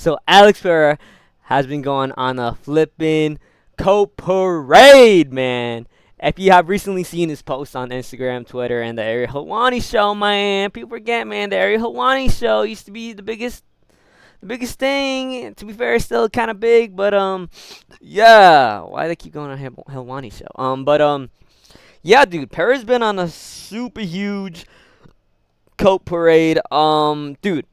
So Alex Pereira has been going on a flipping coat parade, man. If you have recently seen his posts on Instagram, Twitter, and the Ariel Helwani show, man, people forget, man, the Ariel Helwani show used to be the biggest thing. To be fair, it's still kind of big, but yeah. Why they keep going on Helwani show? But yeah, dude, Pereira's been on a super huge coat parade. Dude,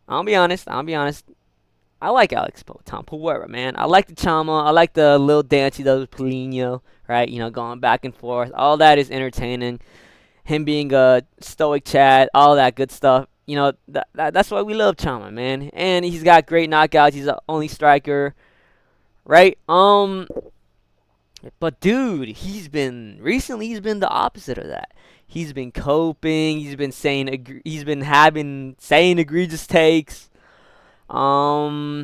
I'll be honest. I like Alex Poatan Pereira, man. I like the chama. I like the little dance he does with Polino, right? Going back and forth. All that is entertaining. Him being a stoic Chad, all that good stuff. That's why we love Chama, man. And he's got great knockouts. He's the only striker, right? But dude, recently he's been the opposite of that. He's been coping. He's been saying egregious takes. I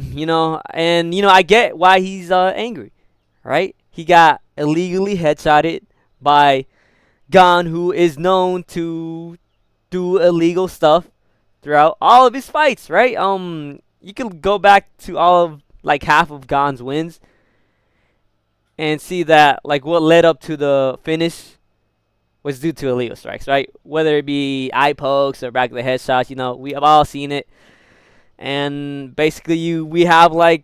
get why he's angry, right? He got illegally headshotted by Gon, who is known to do illegal stuff throughout all of his fights, right? You can go back to all of like half of Gon's wins and see that like what led up to the finish was due to illegal strikes, right? Whether it be eye pokes or back of the head shots, we have all seen it. And basically we have like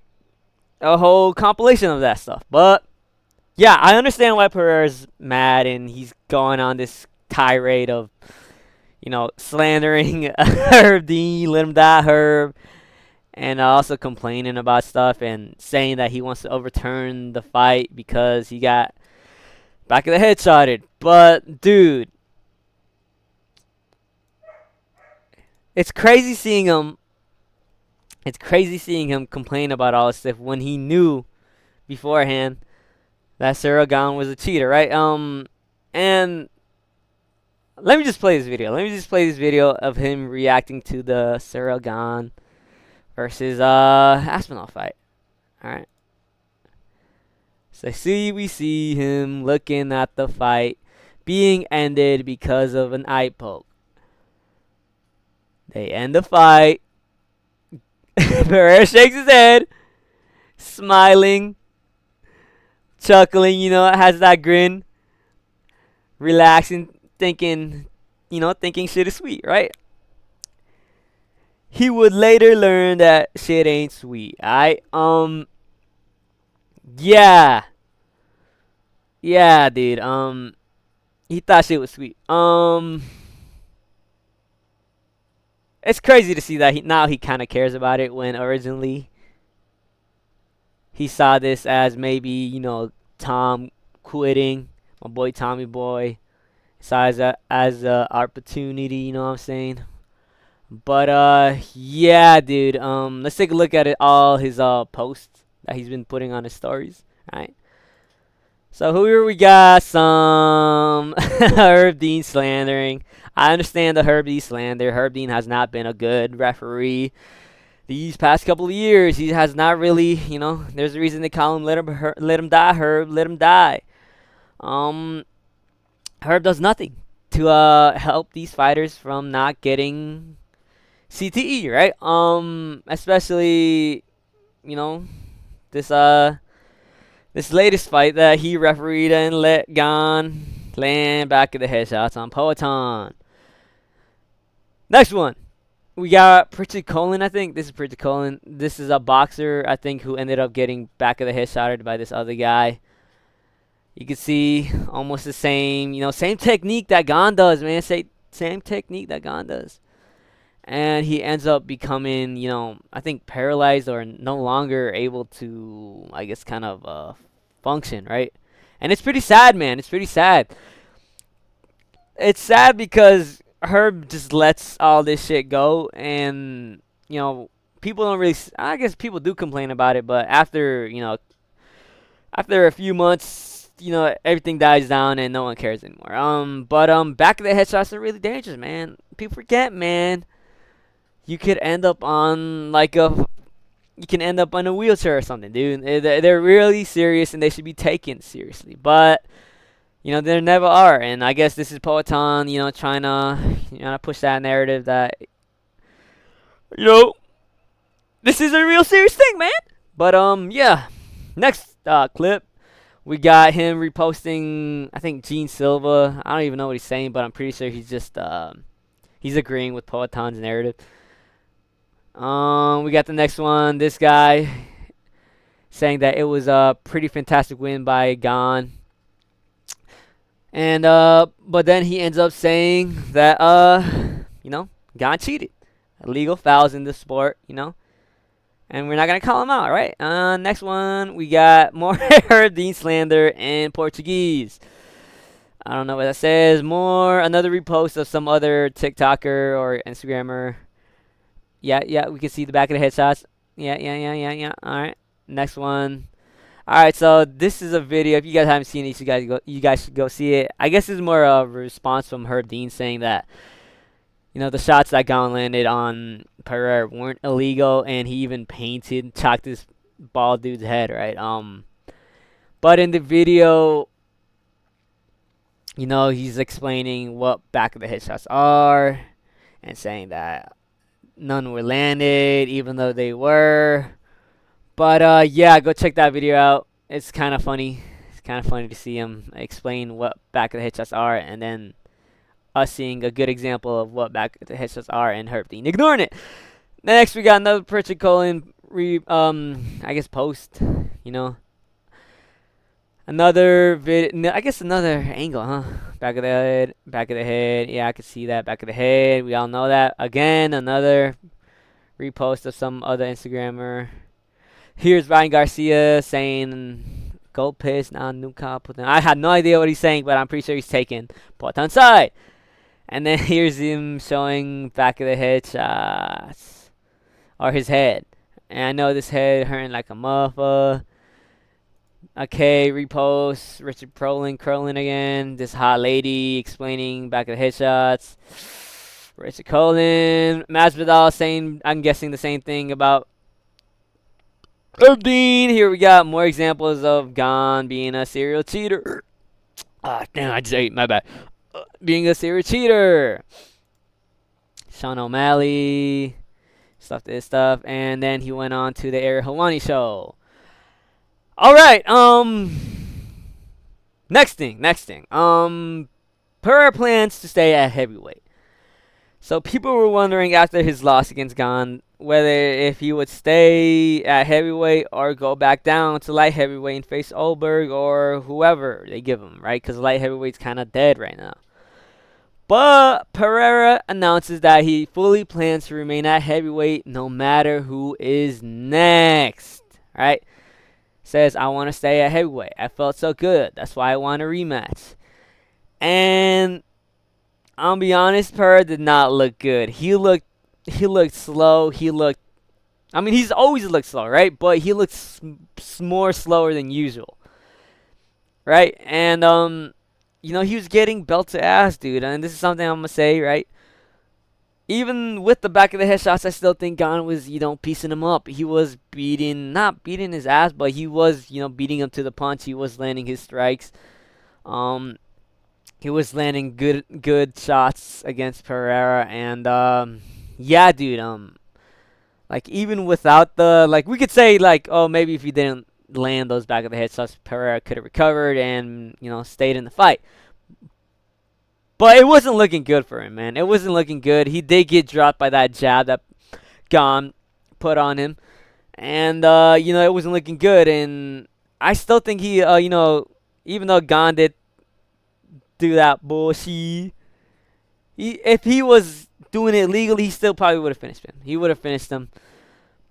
a whole compilation of that stuff. But yeah, I understand why Pereira's mad and he's going on this tirade of slandering Herb Dean, let him die Herb, and also complaining about stuff and saying that he wants to overturn the fight because he got back of the head shotted. But dude, it's crazy seeing him complain about all this stuff when he knew beforehand that Cyril Gane was a cheater, right? And let me just play this video of him reacting to the Cyril Gane versus Aspinall fight. All right. So we see him looking at the fight being ended because of an eye poke. They end the fight. Pereira shakes his head, smiling, chuckling, has that grin, relaxing, thinking shit is sweet, right? He would later learn that shit ain't sweet, alright? Yeah. Yeah, dude, he thought shit was sweet. It's crazy to see that he kind of cares about it when originally he saw this as maybe, Tom quitting, my boy Tommy Boy. Saw it as a opportunity, you know what I'm saying? But yeah, dude, let's take a look at all his posts that he's been putting on his stories, right? So here we got some Herb Dean slandering. I understand the Herb Dean slander. Herb Dean has not been a good referee these past couple of years. He has not really, there's a reason they call him let him die, Herb, let him die. Herb does nothing to help these fighters from not getting CTE, right? Especially, this latest fight that he refereed and let Gon land back of the headshots on Poatan. Next one. We got Pritchard Colin, I think. This is Pritchard Colin. This is a boxer, I think, who ended up getting back of the head shotted by this other guy. You can see almost the same, same technique that Gon does, man. Same technique that Gon does. And he ends up becoming, I think paralyzed or no longer able to, I guess, kind of function, right? And it's pretty sad, man. It's pretty sad. It's sad because Herb just lets all this shit go, and people don't really. I guess people do complain about it, but after a few months, everything dies down and no one cares anymore. But back of the headshots are really dangerous, man. People forget, man. You could end up on a wheelchair or something, dude. They're really serious and they should be taken seriously, but. There never are, and I guess this is Poatan, trying to push that narrative that, This is a real serious thing, man. But yeah. Next clip, we got him reposting. I think Gene Silva. I don't even know what he's saying, but I'm pretty sure he's just he's agreeing with Poatan's narrative. We got the next one. This guy saying that it was a pretty fantastic win by Gon. And but then he ends up saying that Gon cheated. Illegal fouls in the sport, And we're not gonna call him out, right? Next one, we got more Dean slander in Portuguese. I don't know what that says. Another repost of some other TikToker or Instagrammer. Yeah, we can see the back of the headshots. Yeah. All right, next one. All right, so this is a video. If you guys haven't seen it, you guys should go see it. I guess it's more a response from Dean saying that the shots that Gon landed on Pereira weren't illegal, and he even chalked this bald dude's head, right? But in the video, he's explaining what back of the head shots are, and saying that none were landed, even though they were. But yeah, go check that video out. It's kind of funny. It's kind of funny to see him explain what back of the head shots are, and then us seeing a good example of what back of the head shots are, and Herb Dean ignoring it. Next, we got another Pritchard Colin I guess post. Another I guess another angle, huh? Back of the head. Yeah, I can see that back of the head. We all know that. Again, another repost of some other Instagrammer. Here's Ryan Garcia saying, "Go piss now, nunca Poatan." I had no idea what he's saying, but I'm pretty sure he's taking Poatan's side. And then here's him showing back of the head shots, or his head. And I know this head hurting like a motherfucker. Okay, repost Richard Crowlin again. This hot lady explaining back of the headshots. Richard Colin, Masvidal saying, I'm guessing the same thing about Dean. Here we got more examples of Gon being a serial cheater. Damn, I just ate, my bad. Being a serial cheater. Sean O'Malley, stuff, and then he went on to the Ariel Helwani show. All right, next thing. Pereira plans to stay at heavyweight. So people were wondering after his loss against Gon whether if he would stay at heavyweight or go back down to light heavyweight and face Oldberg or whoever they give him, right? Because light heavyweight's kind of dead right now. But Pereira announces that he fully plans to remain at heavyweight no matter who is next, right? Says, I want to stay at heavyweight. I felt so good. That's why I want a rematch. And I'll be honest, Pereira did not look good. He looked slow. He's always looked slow, right? But he looks more slower than usual, right? And he was getting belt to ass, dude. And this is something I'm gonna say, right? Even with the back of the head shots, I still think Gon was, piecing him up. He was not beating his ass, but he was, beating him to the punch. He was landing his strikes. He was landing good shots against Pereira, and yeah, dude. Like even without we could say maybe if he didn't land those back of the head shots, Pereira could have recovered and stayed in the fight. But it wasn't looking good for him, man. It wasn't looking good. He did get dropped by that jab that Gon put on him, and it wasn't looking good. And I still think he, even though Gon did do that bullshit, if he was doing it legally, he still probably would have finished him. He would have finished him.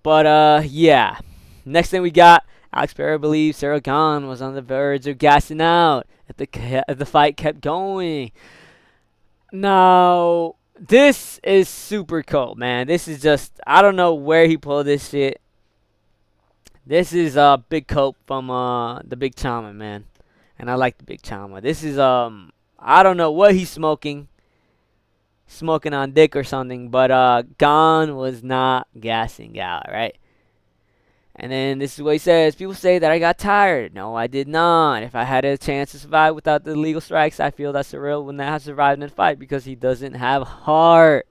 But yeah. Next thing we got, Alex Pereira believes Cyril Gane was on the verge of gassing out if the fight kept going. Now, this is super cool, man. This is just, I don't know where he pulled this shit. This is a big cope from the Big Chama, man. And I like the Big Chama. This is, I don't know what he's smoking. Smoking on dick or something. But Gane was not gassing out, right? And then this is what he says. People say that I got tired. No, I did not. If I had a chance to survive without the legal strikes, I feel that Cyril would not have survived in the fight because he doesn't have heart.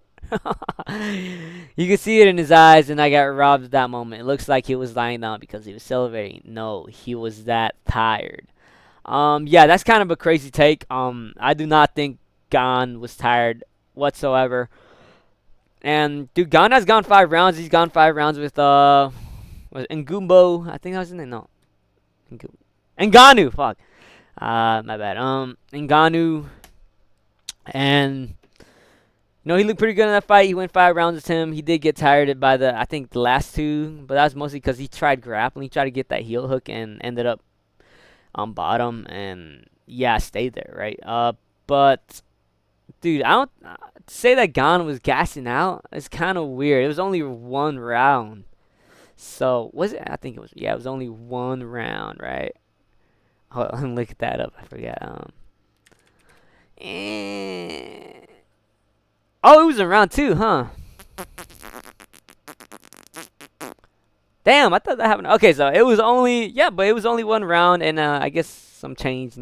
You could see it in his eyes, and I got robbed at that moment. It looks like he was lying down because he was celebrating. No, he was that tired. Yeah, that's kind of a crazy take. I do not think Gon was tired whatsoever. And dude, Gon has gone 5 rounds. He's gone 5 rounds with was Ngumbo. I think that was his name. No, Ngannou. Fuck. My bad. Ngannou, and he looked pretty good in that fight. He went 5 rounds with him. He did get tired by I think the last two, but that was mostly because he tried grappling. He tried to get that heel hook and ended up on bottom, and yeah, stayed there, right? But dude, I don't to say that Gon was gassing out. It's kind of weird. It was only 1 round, so was it? I think it was. Yeah, it was only 1 round, right? Hold on, let me look that up. I forgot. Eh, oh, it was in round 2, huh? Damn, I thought that happened. Okay, so it was only but it was only 1 round, and I guess some change.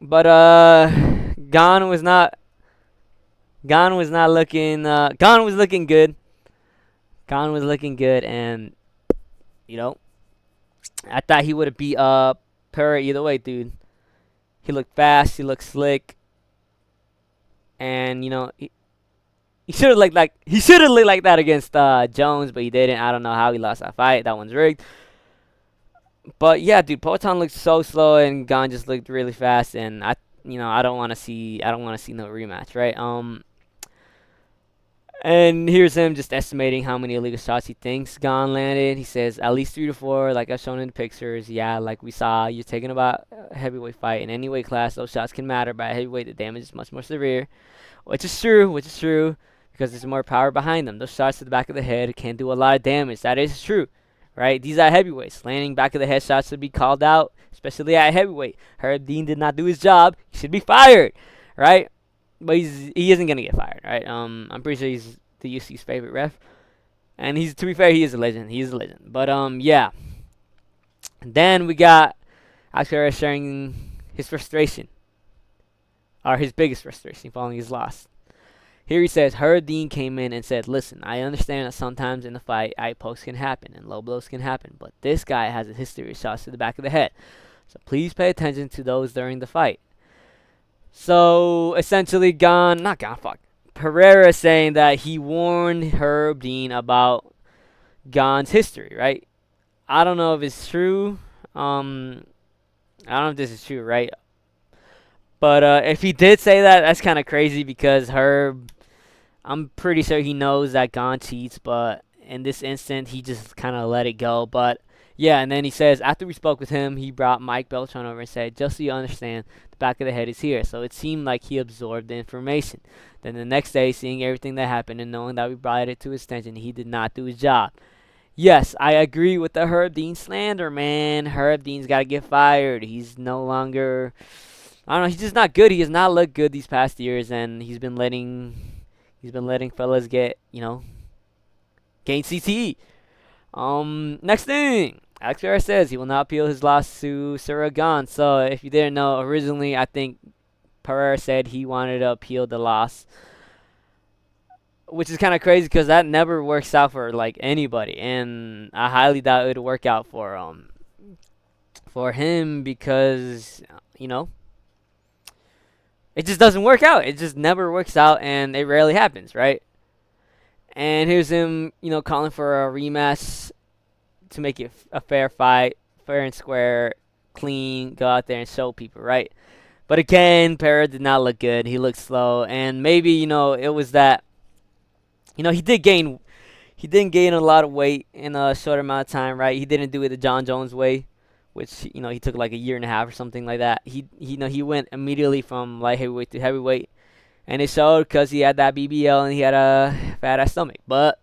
But Gon was not. Gon was not looking. Gon was looking good. Gon was looking good, and you know, I thought he would have beat Pereira either way, dude. He looked fast. He looked slick, and he should have looked like that against Jones, but he didn't. I don't know how he lost that fight. That one's rigged. But yeah, dude, Poatan looked so slow, and Gon just looked really fast, and I don't want to see no rematch, right? And here's him just estimating how many illegal shots he thinks Gon landed. He says at least 3 to 4, like I've shown in the pictures. Yeah, like we saw, you're taking about a heavyweight fight in any weight class. Those shots can matter, but at heavyweight, the damage is much more severe, which is true, because there's more power behind them. Those shots to the back of the head can do a lot of damage. That is true, right? These are heavyweights. Landing back of the head shots should be called out, especially at heavyweight. Herb Dean did not do his job. He should be fired, right? But he isn't gonna get fired, right? I'm pretty sure he's the UC's favorite ref, and to be fair, he is a legend. He's a legend. But yeah. And then we got Oscar sharing his frustration, or his biggest frustration following his loss. Here he says, Herb Dean came in and said, "Listen, I understand that sometimes in the fight, eye pokes can happen and low blows can happen, but this guy has a history of shots to the back of the head. So please pay attention to those during the fight." So essentially, Pereira saying that he warned Herb Dean about Gon's history, right? I don't know if it's true. I don't know if this is true, right? But if he did say that, that's kind of crazy because Herb, I'm pretty sure he knows that Gon cheats, but in this instant, he just kind of let it go. But yeah, and then he says, after we spoke with him, he brought Mike Beltran over and said, "Just so you understand, the back of the head is here." So it seemed like he absorbed the information. Then the next day, seeing everything that happened and knowing that we brought it to his attention, he did not do his job. Yes, I agree with the Herb Dean slander, man. Herb Dean's got to get fired. He's no longer, I don't know, he's just not good. He has not looked good these past years, and he's been letting fellas gain CTE. Next thing, Alex Pereira says he will not appeal his loss to Gon. So if you didn't know, originally I think Pereira said he wanted to appeal the loss, which is kind of crazy because that never works out for like anybody, and I highly doubt it would work out for him because it just doesn't work out. It just never works out, and it rarely happens, right? And here's him, calling for a rematch to make it a fair fight, fair and square, clean, go out there and show people, right? But again, Pereira did not look good. He looked slow, and maybe it was that he didn't gain a lot of weight in a short amount of time, right? He didn't do it the John Jones way, which he took like a year and a half or something like that. He went immediately from light heavyweight to heavyweight. And it showed because he had that BBL and he had a fat ass stomach. But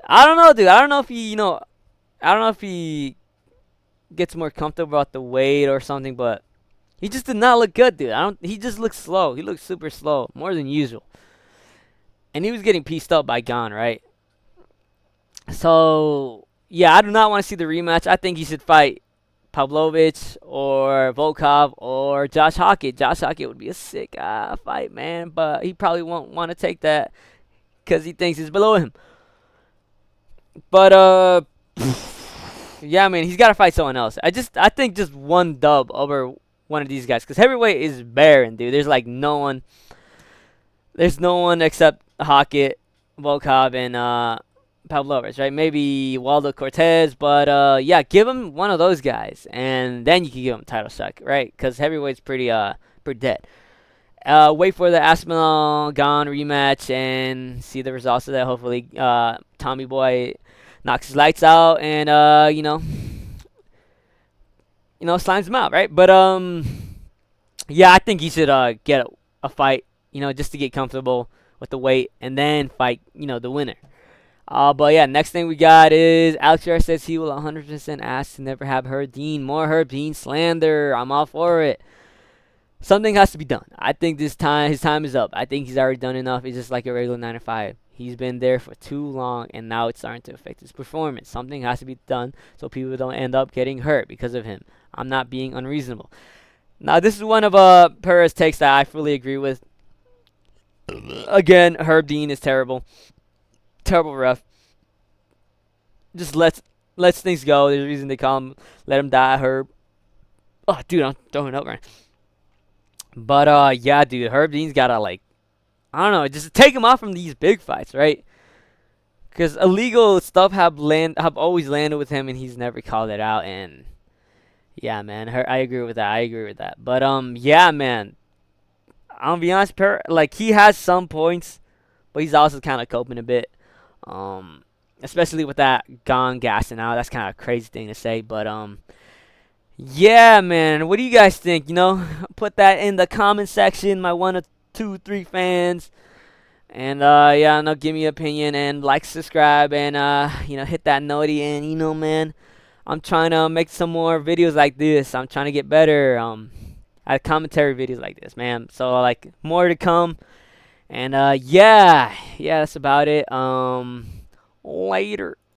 I don't know, dude. I don't know if he gets more comfortable about the weight or something. But he just did not look good, dude. He just looked slow. He looked super slow, more than usual. And he was getting pieced up by Gon, right? So yeah, I do not want to see the rematch. I think he should fight Pavlovich or Volkov or Josh Hockett. Josh Hockett would be a sick fight, man, but he probably won't want to take that because he thinks he's below him. But yeah, man, he's got to fight someone else. I think just one dub over one of these guys because heavyweight is barren, dude. There's like no one. There's no one except Hockett, Volkov, and Pavlovich, right? Maybe Waldo Cortez, but yeah, give him one of those guys, and then you can give him a title shot, right? Because heavyweight's pretty dead. Wait for the Aspinall Gone rematch and see the results of that. Hopefully, Tommy Boy knocks his lights out and slimes him out, right? But yeah, I think he should get a fight, just to get comfortable with the weight and then fight, the winner. But yeah, next thing we got is Alex Yar says he will 100% ask to never have Herb Dean. More Herb Dean slander. I'm all for it. Something has to be done. I think his time is up. I think he's already done enough. He's just like a regular 9 to 5. He's been there for too long, and now it's starting to affect his performance. Something has to be done so people don't end up getting hurt because of him. I'm not being unreasonable. Now, this is one of Perez's takes that I fully agree with. Again, Herb Dean is terrible. Terrible ref. Just lets things go. There's a reason they call him let him die, Herb. Oh, dude, I'm throwing up right now. But yeah, dude, Herb Dean's gotta I don't know, just take him off from these big fights, right? Because illegal stuff have always landed with him, and he's never called it out. And yeah, man, I agree with that. But yeah, man, I'll be honest, he has some points, but he's also kind of coping a bit. Especially with that Gone gassing out. That's kind of a crazy thing to say, but yeah, man. What do you guys think? Put that in the comment section. My 1 or 2, 3 fans, and yeah, no, give me an opinion and subscribe, and hit that noti. And man, I'm trying to make some more videos like this. I'm trying to get better. At commentary videos like this, man. So more to come. And yeah, that's about it. Later.